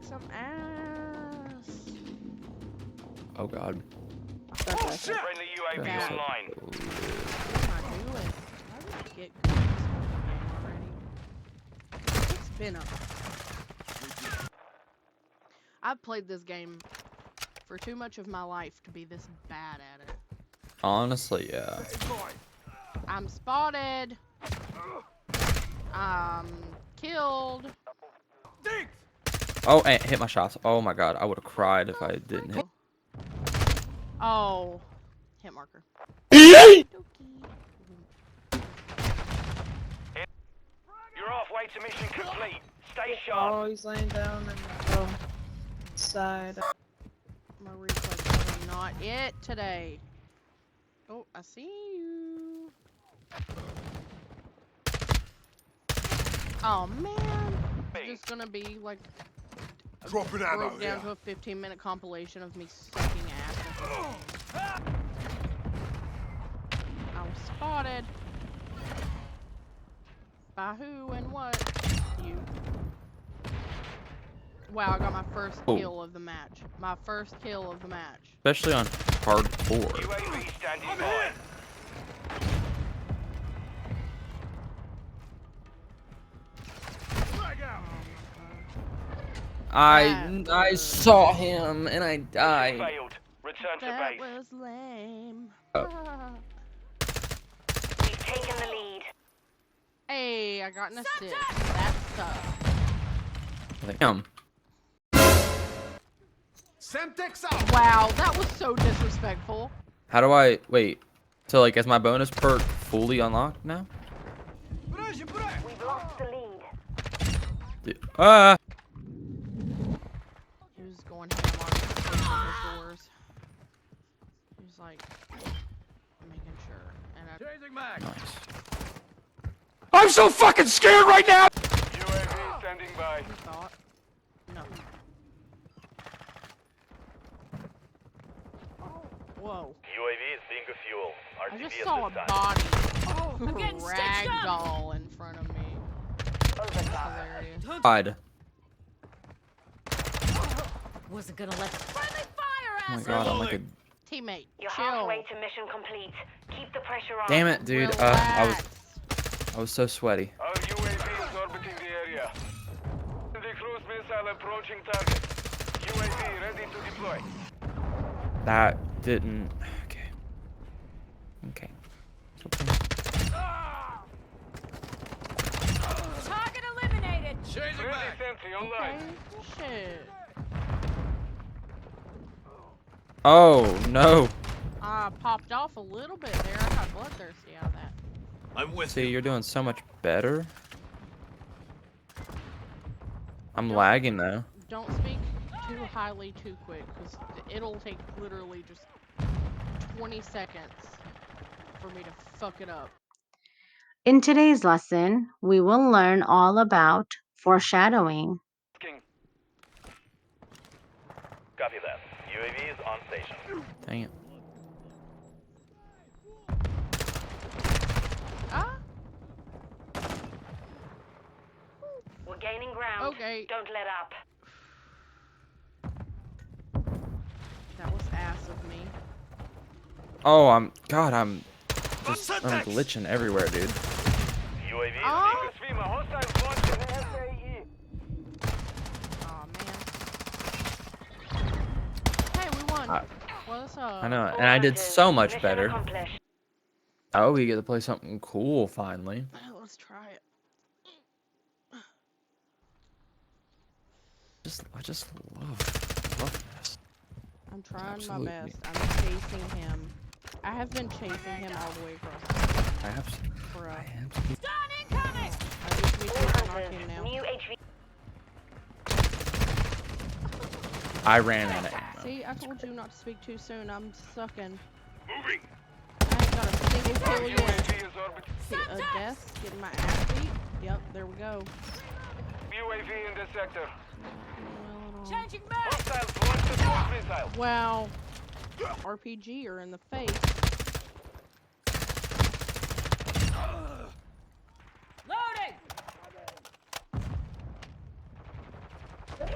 some ass. Oh god. Oh shit! Friendly UAV Yeah. online. What am I doing? How did I get good at this game already? It's been a... I've played this game for too much of my life to be this bad at it. Honestly, yeah. I'm spotted. Killed. Oh, and hit my shots. Oh my god, I would have cried if I didn't hit. Oh, hit marker. You're halfway to mission complete. Stay sharp. Oh, he's laying down in the side. My reflex is not it today. Oh, I see you. Oh man, it's just gonna be like Dropping ammo broke down here. to a 15-minute compilation of me sucking ass. I was spotted. By who and what? You. Wow, I got my first kill of the match. My first kill of the match. Especially on hardcore. UAV standing by. I saw him and I died. Failed. Return to That base. was lame. Oh. We've taken the lead. Hey, I got an assist. That sucks. Damn. Semtex out. Wow, that was so disrespectful. How do I wait? So like, is my bonus perk fully unlocked now? We've lost the lead. Dude, He was going ham on the doors. He was like making sure. And I nice. I'm so fucking scared right now. UAV standing by. thought, no. Whoa. UAV is being fuel. I just saw a body ragdoll in front of me. That's hilarious. Died. Wasn't gonna let Oh my god, I'm like a. Teammate, You're chill. halfway to mission complete. Keep the pressure on. Damn it, dude. Relax. I was so sweaty. Our UAV is orbiting the area. The cruise missile approaching target. UAV ready to deploy. That didn't. Okay. Okay. Target eliminated. Ready sentry online. Okay, shit. Oh no. I popped off a little bit there. I got bloodthirsty out of that. I'm with See, you. you're doing so much better. I'm lagging though. Don't speak too highly too quick, because it'll take literally just 20 seconds for me to fuck it up. In today's lesson, we will learn all about foreshadowing. King. Copy that. UAV is on station. Dang it. Ah, We're gaining ground. okay. Don't let up. That was ass of me. Oh, I'm glitching everywhere, dude. UAV is Ah. being streamer. Hostile launching SAE. Aw, man. Hey, we won. What's up? I know, and I did so much Mission better. accomplished. Oh, we get to play something cool finally. Let's try it. I just love this. I'm trying Absolutely. my best. I'm chasing him. I have been chasing him all the way across. I have to. For I a, have to. I just need to knock him now. New HV. I ran out of ammo. See, I told you not to speak too soon. I'm sucking. Moving. I ain't got a single kill yet. UAV is orbiting. Hit a desk, getting my ass beat. Yep, there we go. UAV in the sector. Changing map. Hostiles launched the cruise missile. Wow. RPG are in the face. Loading.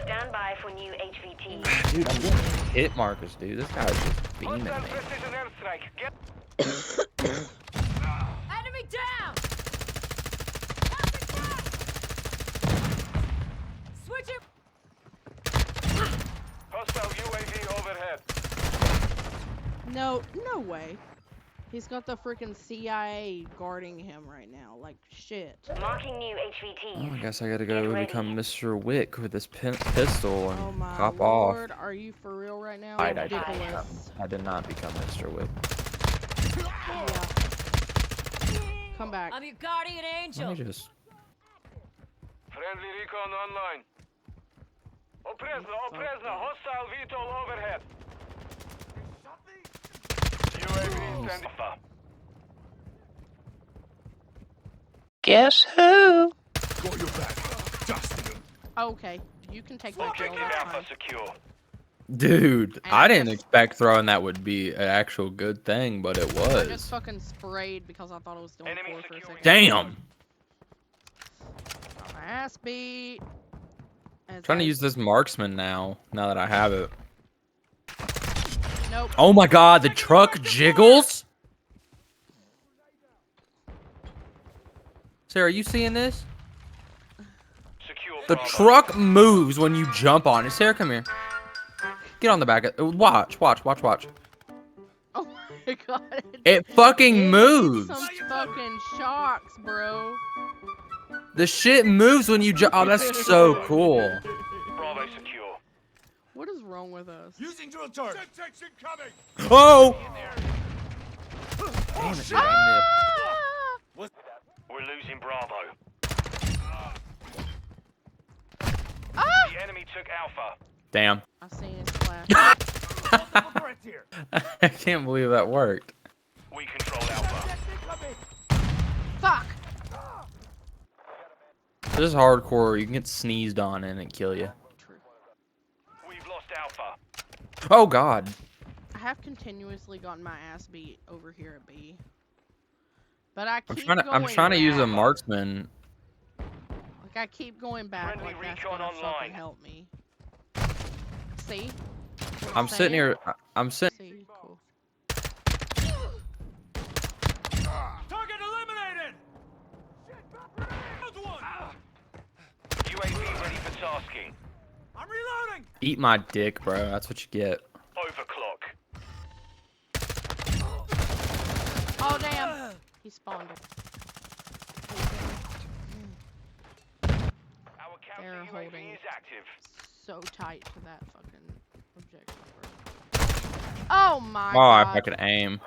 Stand Stand by for new HVT. Dude, I'm getting hit markers, dude. This guy's just beaming me. Hostile precision airstrike. Get Enemy down! Switch it! hostile UAV overhead. No way. He's got the freaking CIA guarding him right now. Like, shit. Marking new HVT. Oh, I guess I gotta Get go ready. become Mr. Wick with this pistol and Oh my pop lord. off. Are you for real right now? I Ridiculous. did not become Mr. Wick. Yeah. Come back. I'm your guardian angel. Let me just. Friendly recon online. Oprezna, hostile VTOL overhead. UAV standing. Guess who? Got your back. Dusted him. Okay, you can take that kill. Objective That's Alpha fine. secure. Dude, And I I didn't just- expect throwing that would be an actual good thing, but it I was. just fucking sprayed because I thought it was doing Enemy 4 for a securing. second. Damn! Got my ass beat. As Trying to I- use this marksman now that I have it. Nope. Oh my god, the truck jiggles? Sarah, are you seeing this? Secure The Bravo. truck moves when you jump on it. Sarah, come here. Get on the back. Watch. Oh my god. It fucking It moves. needs some fucking shocks, bro. The shit moves when you jump. Oh, that's so cool. Bravo secure. What is wrong with us? Using drill target. Detection coming. Oh! Oh, Damn it, shit. I We're losing Bravo. Ah! The enemy took Alpha. Damn. I seen his flash. Threat here. I can't believe that worked. We control Alpha. Fuck! This is hardcore. You can get sneezed on and it kill you. True. We've lost Alpha. Oh god. I have continuously gotten my ass beat over here at B. But I I'm keep I'm trying to use a back. marksman. Like, I keep going back Friendly like that's recon gonna online. fucking help me. See? What I'm sitting saying? here. I'm sitting. See? Cool. Target eliminated. Another one. UAV ready for tasking. I'm reloading. Eat my dick, bro. That's what you get. Overclock. Oh, damn! He spawned it. Our They're counter holding. UAV is active. So tight to that fucking objective. Oh my Oh, I god. fucking aim.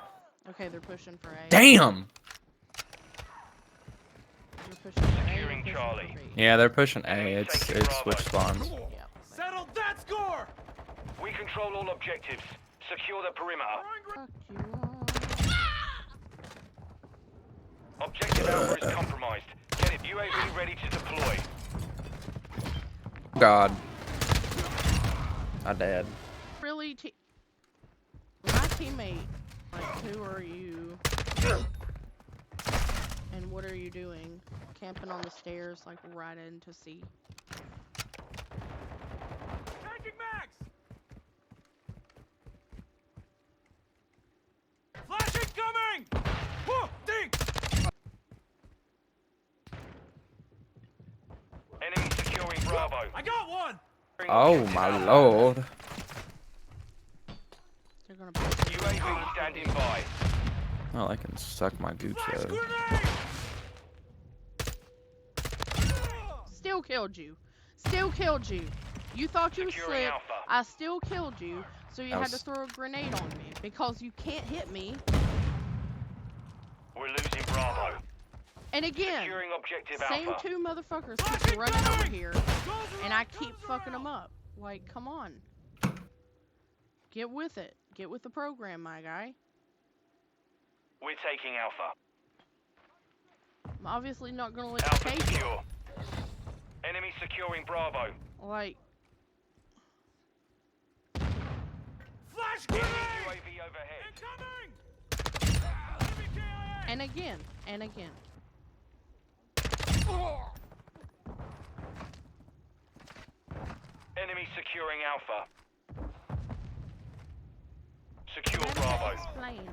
Okay, they're pushing for A. Damn. They're pushing for A, they're Securing pushing Charlie. for B. Yeah, they're pushing A. Enemy It's taking switch spawns. Yep. Settle that score. We control all objectives. Secure the perimeter. Fuck you all. Objective Alpha is compromised. Get it. UAV ready to deploy. God. My dad. Really, my teammate, like, who are you? And what are you doing? Camping on the stairs, like, right into C. Taking max. Flash incoming. Whoa, ding. Enemy securing Bravo. I got one. Oh my lord. They're gonna push me. UAV standing by. Oh, I can suck my gooch Flash though. grenade. Still killed you. Still killed you. You thought you was Securing slick. Alpha. I still killed you, so you That had to was- throw a grenade on me because you can't hit me. We're losing Bravo. And again, Securing objective same Alpha. two motherfuckers keep running over here, and I keep fucking them up. Like, come on. Get with it. Get with the program, my guy. We're taking Alpha. I'm obviously not gonna let you Alpha take it. secure. Enemy securing Bravo. Like, Flash Enemy grenade. UAV overhead. Incoming. Enemy KIA. and again, and again. Enemy securing Alpha. Secure Let me Bravo. explain.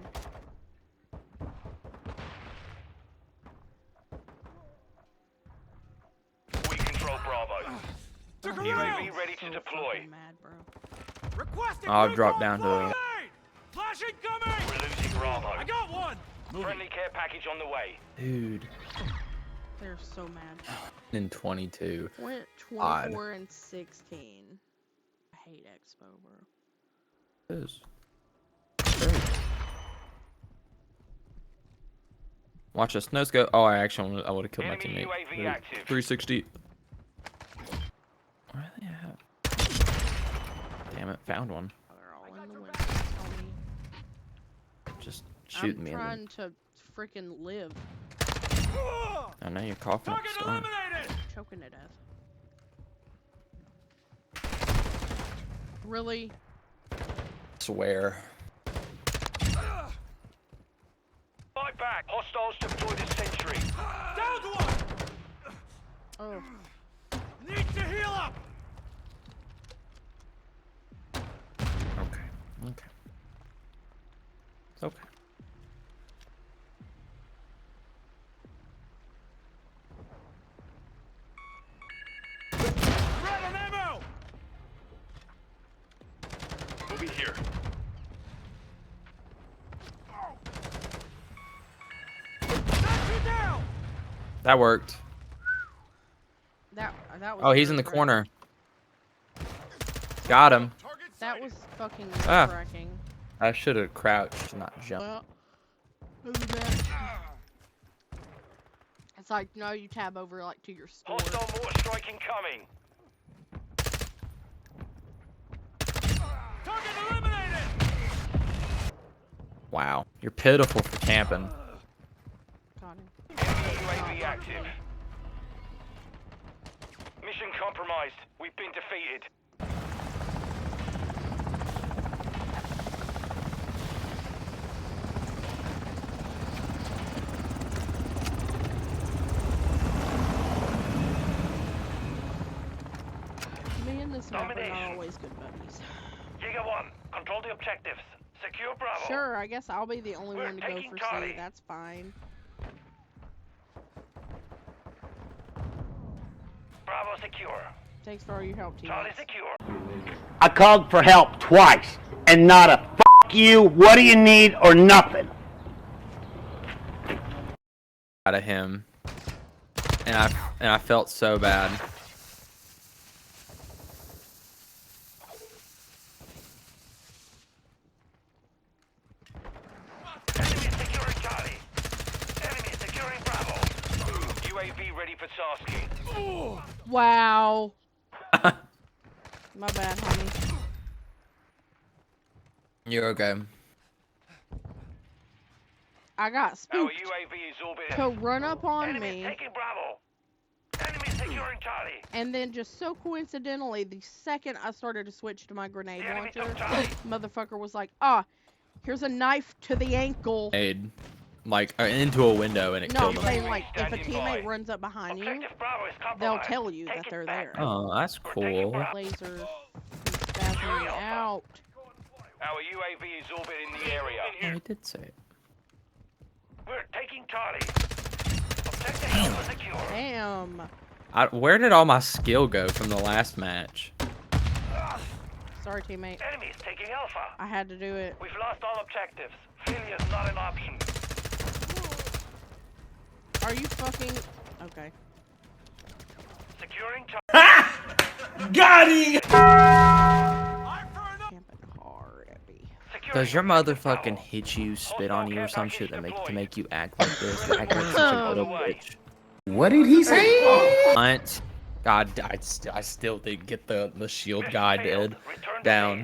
We control Bravo. Took I'm her out. UAV ready to so deploy. fucking mad, bro. Requesting I've recon dropped down to- grenade! Flash incoming! We're losing Bravo. I got one! Friendly care package on the way. Dude. They're so mad. In 22. Went Odd. 24 and 16. I hate Expo, bro. It is. Great. Watch us. No scope. Oh, I actually I would have killed my Enemy teammate. UAV Wait, active. 360. Where are they at? Damn it. Found one. They're all in the windows, homie. Just shooting I'm me. In trying to freaking live. I know you're coughing up Target a storm. eliminated! Choking to death. Really? Swear. Fight back. Hostiles deployed a sentry. Downed one! Oh. Need to heal up! Okay. Okay. It's okay. Grab an ammo! Moving here. Knock you down! That worked. That was. Oh, he's in the nerve-wracking. corner. Got him. Target That was fucking Ah. nerve-wracking. I should have crouched, not jumped. Well, isn't that- it's like no, you tab over like to your store. Hostile mortar strike incoming. Target eliminated! Wow. You're pitiful for camping. Got him. Enemy UAV active. Mission compromised. We've been defeated. Me and this map are not Domination. always good buddies. Giga 1, control the objectives. Secure Bravo. Sure, I guess I'll be the only We're one to go taking for Charlie. C. That's fine. Bravo secure. Thanks for all your help, team. Charlie secure. I called for help twice, and not a fuck you, what do you need, or nothing. Out of him. And I felt so bad. Enemy securing Charlie. Enemy securing Bravo. UAV ready for tasking. Wow. My bad, homie. You're okay. I got Our spooked UAV is orbiting. to run up on Enemy me, taking Bravo. Enemy securing Charlie. and then just so coincidentally, the second I started to switch to my grenade The enemy launcher, took Charlie. motherfucker was like, "Ah, here's a knife to the ankle." Made like into a window and it No, I'm killed him. saying like if a Standing teammate by. runs up behind you, Objective Bravo is compromised. they'll tell you Take that it they're back. there. Oh, that's cool. Laser spazzing me out. Our UAV is orbiting the area. Yeah, I did say it. We're taking Charlie. Objective Alpha secure. Damn. Where did all my skill go from the last match? Sorry, teammate. Enemy is taking Alpha. I had to do it. We've lost all objectives. Failure is not an option. Are you fucking okay? Securing Charlie. Got it! Camping hard at me. Does your motherfucking hit you, spit on you, or some shit that make you act like this? Act like such a little bitch. What did he say? Hunt. God, I still didn't get the shield guy dead down.